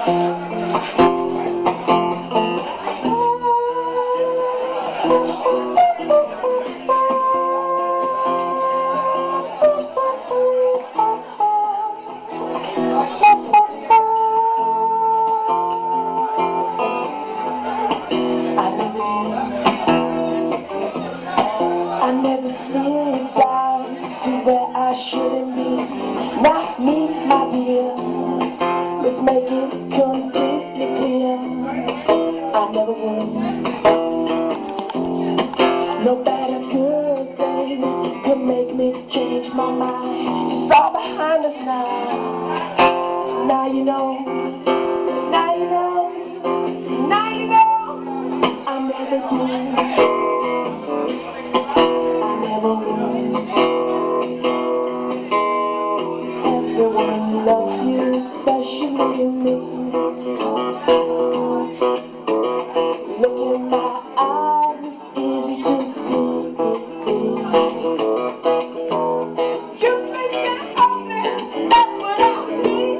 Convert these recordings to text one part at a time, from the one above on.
I never slid down to where I shouldn't be. Not me, my dear. Let's make it completely clear. I never would. No better good thing could make me change my mind. It's all behind us now. Now you know. Now you know. Now you know. I never did. Everyone loves you, especially me. Look in my eyes, it's easy to see. Useless and hopeless, that's what I need.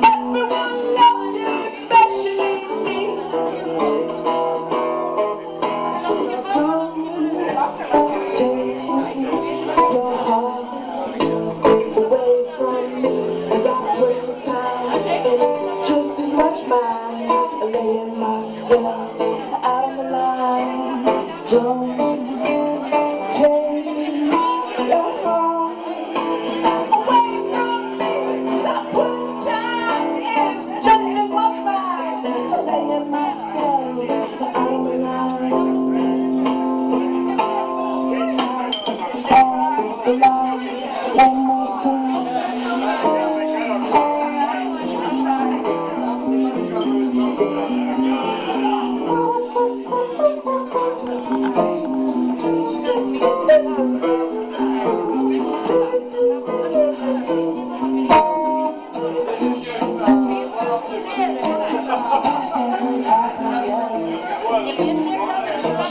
Everyone loves you, especially me. Take your heart away from me as I put in the time, and it's just as much mine. Laying myself out on the line. Don't take your heart away from me as I put in the time, and it's just as much mine. Laying myself out on the line. One more time.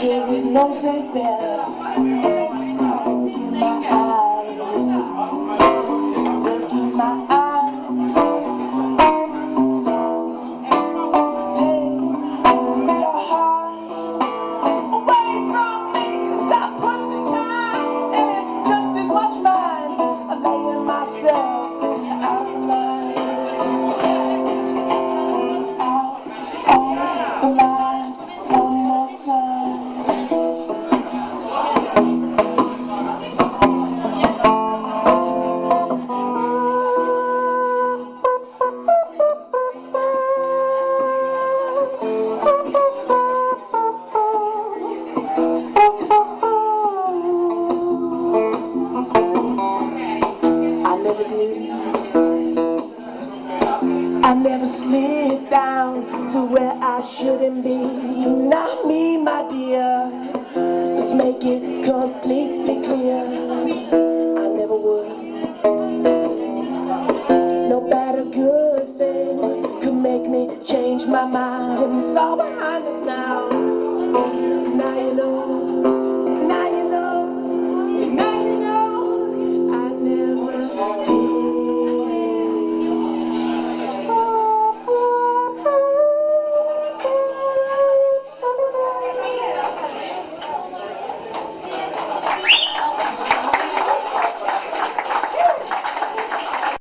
Future is no safe bet. I never slid down to where I shouldn't be. Not me, my dear. Let's make it completely clear. I never would. No better good thing could make me change my mind. It's all behind us now. Now you know.